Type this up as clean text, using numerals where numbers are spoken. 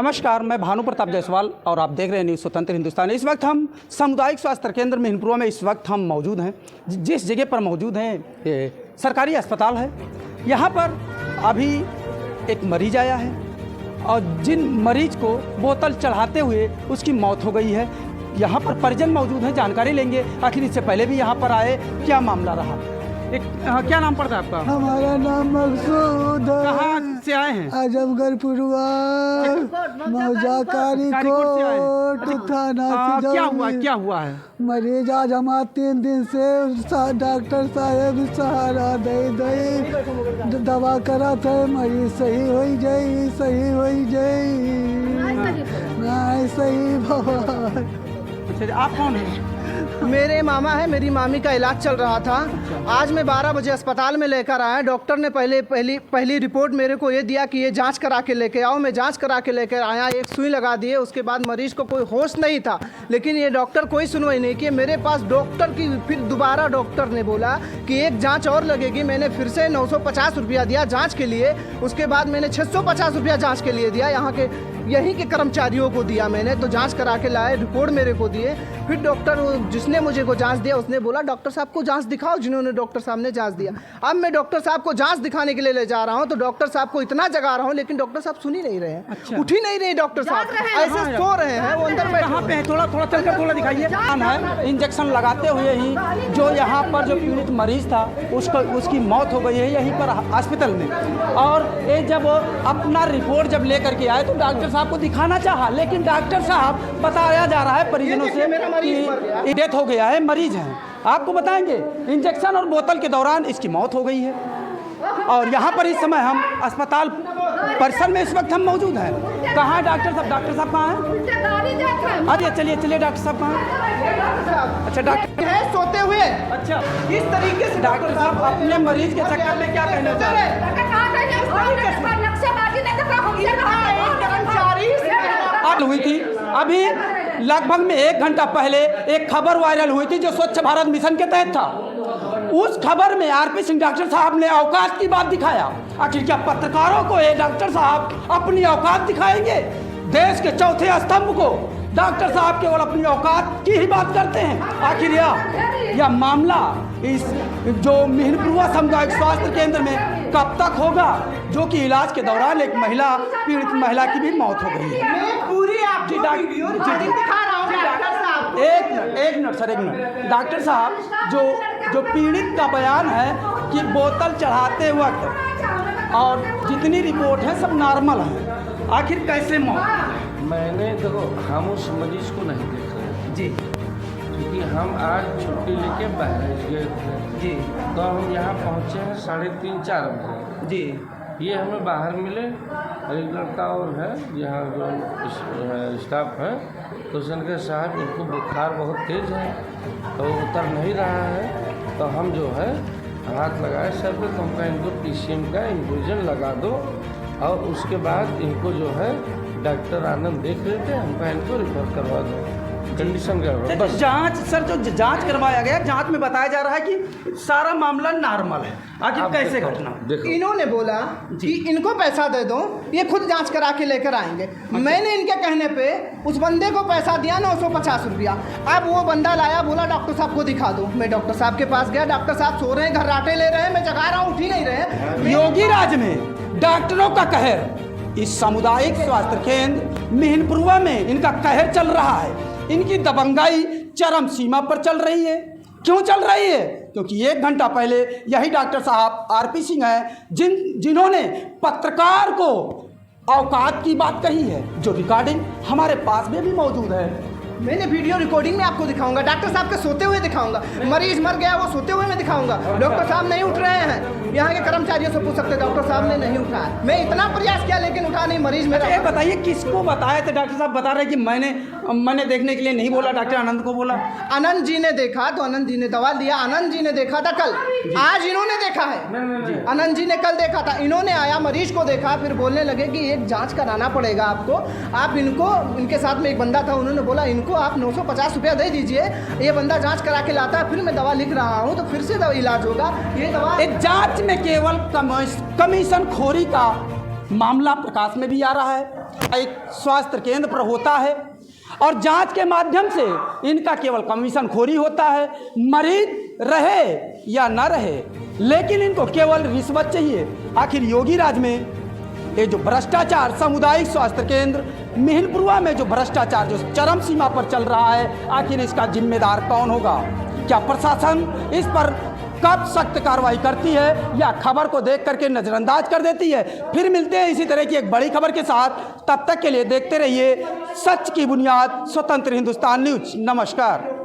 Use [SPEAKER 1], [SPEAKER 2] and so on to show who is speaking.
[SPEAKER 1] नमस्कार, मैं भानु प्रताप जायसवाल और आप देख रहे हैं न्यूज़ स्वतंत्र हिंदुस्तान। इस वक्त हम सामुदायिक स्वास्थ्य केंद्र मिहिनपुरा में इस वक्त हम मौजूद हैं। जिस जगह पर मौजूद हैं ये सरकारी अस्पताल है। यहाँ पर अभी एक मरीज आया है और जिन मरीज को बोतल चढ़ाते हुए उसकी मौत हो गई है। यहाँ पर परिजन मौजूद हैं, जानकारी लेंगे आखिर इससे पहले भी यहाँ पर आए क्या मामला रहा। क्या नाम पड़ता है आपका?
[SPEAKER 2] हमारा नाम मकसूद है।
[SPEAKER 1] कहाँ से आए हैं?
[SPEAKER 2] आजमगढ़ पुरवा मौजा कारीकोट थाना
[SPEAKER 1] क्या हुआ है?
[SPEAKER 2] मरीज आज हमारा 3 दिन से डॉक्टर साहब सहारा दे दवा करा था। मरीज सही हो जाए, सही हो जाए, नहीं सही बाबा।
[SPEAKER 1] अच्छा, आप कौन हैं?
[SPEAKER 3] मेरे मामा है, मेरी मामी का इलाज चल रहा था। आज मैं 12 बजे अस्पताल में लेकर आया। डॉक्टर ने पहली रिपोर्ट मेरे को ये दिया कि ये जांच करा के लेके आओ। मैं जांच करा के लेकर आया, एक सुई लगा दिए। उसके बाद मरीज को कोई होश नहीं था, लेकिन ये डॉक्टर कोई सुनवाई नहीं की। मेरे पास डॉक्टर की फिर दोबारा डॉक्टर ने बोला कि एक जाँच और लगेगी। मैंने फिर से 950 रुपया दिया जाँच के लिए। उसके बाद मैंने 650 रुपया जाँच के लिए दिया। यहाँ के यहीं के कर्मचारियों को दिया मैंने, तो जांच करा के लाए, रिपोर्ट मेरे को दिए। फिर डॉक्टर जिसने मुझे को जांच दिया उसने बोला डॉक्टर साहब को जांच दिखाओ, जिन्होंने डॉक्टर साहब ने जांच दिया। अब मैं डॉक्टर साहब को जांच दिखाने के लिए ले जा रहा हूं, तो डॉक्टर साहब को इतना जगा रहा हूं, लेकिन डॉक्टर साहब सुन ही नहीं रहे हैं। अच्छा। उठ ही नहीं रहे डॉक्टर साहब, ऐसे सो रहे हैं। वो अंदर
[SPEAKER 1] कहाँ पे है? थोड़ा चलकर थोड़ा दिखाइए। इंजेक्शन लगाते हुए ही जो यहाँ पर जो पीड़ित मरीज था उसकी मौत हो गई है यहीं पर हॉस्पिटल में। और ये जब अपना रिपोर्ट जब लेकर के आए तो डॉक्टर साहब को दिखाना चाहा, लेकिन डॉक्टर साहब बताया जा रहा है परिजनों से कि डेथ हो गया है, मरीज हैं। आपको बताएंगे इंजेक्शन और बोतल के दौरान इसकी मौत हो गई है। और यहाँ पर इस समय हम अस्पताल परिसर में इस वक्त हम मौजूद हैं। कहाँ है डॉक्टर साहब? डॉक्टर साहब कहाँ हैं? अरे चलिए डॉक्टर साहब कहाँ हैं? अच्छा, डॉक्टर
[SPEAKER 3] है सोते हुए।
[SPEAKER 1] अच्छा,
[SPEAKER 3] इस तरीके से
[SPEAKER 1] डॉक्टर साहब अपने मरीज के चक्कर में क्या कहना चाह रहे हैं? हुई थी अभी लगभग में 1 घंटा पहले एक खबर वायरल हुई थी जो स्वच्छ भारत मिशन के तहत था। उस खबर में आरपी सिंह डॉक्टर साहब ने औकात की बात दिखाया। आखिर क्या पत्रकारों को ये डॉक्टर साहब अपनी औकात दिखाएंगे? देश के चौथे स्तंभ को डॉक्टर साहब केवल अपनी औकात की ही बात करते हैं। आखिर यह मामला इस जो मिहिनपुरा सामुदायिक स्वास्थ्य केंद्र में कब तक होगा, जो कि इलाज के दौरान एक पीड़ित महिला की भी मौत हो गई है।
[SPEAKER 3] मैं पूरी आपको वीडियो रिकॉर्डिंग दिखा रहा हूं डॉक्टर साहब।
[SPEAKER 1] एक मिनट सर, एक मिनट। डॉक्टर साहब जो पीड़ित का बयान है कि बोतल चढ़ाते वक्त और जितनी रिपोर्ट है सब नॉर्मल है, आखिर कैसे मौत?
[SPEAKER 4] मैंने देखो, हम उस मरीज को नहीं देख रहे
[SPEAKER 1] जी,
[SPEAKER 4] क्योंकि हम आज छुट्टी लेके बाहर गए थे
[SPEAKER 1] जी,
[SPEAKER 4] तो हम यहाँ पहुँचे हैं 3:30-4 बजे
[SPEAKER 1] जी।
[SPEAKER 4] ये हमें बाहर मिले। एक लड़का और है यहाँ जो स्टाफ है, तो उसने कहा साहब इनको बुखार बहुत तेज़ है तो उतर नहीं रहा है। तो हम जो है हाथ लगाए सर पे, तो हमका इनको PCM का इन्फ्यूजन लगा दो और उसके बाद इनको जो है डॉक्टर आनंद देख लेते हैं, हमका इनको रिफर करवा दो। कंडीशन क्या है? बस
[SPEAKER 1] जांच सर, जो जांच करवाया गया, जांच में बताया जा रहा है कि सारा मामला नॉर्मल है। आखिर कैसे घटना?
[SPEAKER 3] इन्होंने बोला कि इनको पैसा दे दो, ये खुद जांच करा के लेकर आएंगे। मैंने इनके कहने पे उस बंदे को पैसा दिया 950 रुपया। अब वो बंदा लाया, बोला डॉक्टर साहब को दिखा दो। मैं डॉक्टर साहब के पास गया, डॉक्टर साहब सो रहे हैं, घर्राटे ले रहे हैं, मैं जगा रहा हूँ, उठ ही नहीं रहे।
[SPEAKER 1] योगी राज में डॉक्टरों का कहर, इस सामुदायिक स्वास्थ्य केंद्र मिहिनपुरा में इनका कहर चल रहा है। इनकी दबंगाई चरम सीमा पर चल रही है। क्यों चल रही है? क्योंकि 1 घंटा पहले यही डॉक्टर साहब आरपी सिंह हैं जिन्होंने पत्रकार को औकात की बात कही है, जो रिकॉर्डिंग हमारे पास में भी मौजूद है।
[SPEAKER 3] मैंने वीडियो रिकॉर्डिंग में आपको दिखाऊंगा, डॉक्टर साहब के सोते हुए दिखाऊंगा। मरीज मर गया वो सोते हुए मैं दिखाऊंगा। डॉक्टर साहब नहीं उठ रहे हैं, यहाँ के कर्मचारियों से पूछ सकते, डॉक्टर साहब ने नहीं उठाया। मैं इतना प्रयास किया लेकिन उठा नहीं। मरीज मेरा।
[SPEAKER 1] ये बताइए किसको बताया था? डॉक्टर साहब बता रहे कि मैंने देखने के लिए नहीं बोला, डॉक्टर आनंद को बोला।
[SPEAKER 3] आनंद जी ने देखा तो आनंद जी ने दवा दिया। आनंद जी ने देखा था कल, आज इन्होंने देखा है। आनंद जी ने कल देखा था, इन्होंने आया मरीज को देखा, फिर बोलने लगे कि एक जांच कराना पड़ेगा आपको। आप इनको, इनके साथ में एक बंदा था, उन्होंने बोला इनको आप 950 रुपया दे दीजिए, ये बंदा जांच करा के लाता है, फिर मैं दवा लिख रहा हूँ तो फिर से दवा इलाज होगा। ये दवा
[SPEAKER 1] एक जांच में केवल कमीशन खोरी का मामला प्रकाश में भी आ रहा है। एक स्वास्थ्य केंद्र पर होता है और जांच के माध्यम से इनका केवल कमीशन खोरी होता है। मरीज रहे या न रहे, लेकिन इनको केवल रिश्वत चाहिए। आखिर योगी राज में ये जो भ्रष्टाचार, सामुदायिक स्वास्थ्य केंद्र मिहिनपुरवा में जो भ्रष्टाचार जो चरम सीमा पर चल रहा है, आखिर इसका जिम्मेदार कौन होगा? क्या प्रशासन इस पर कब सख्त कार्रवाई करती है या खबर को देख करके नज़रअंदाज कर देती है? फिर मिलते हैं इसी तरह की एक बड़ी खबर के साथ। तब तक के लिए देखते रहिए सच की बुनियाद स्वतंत्र हिंदुस्तान न्यूज। नमस्कार।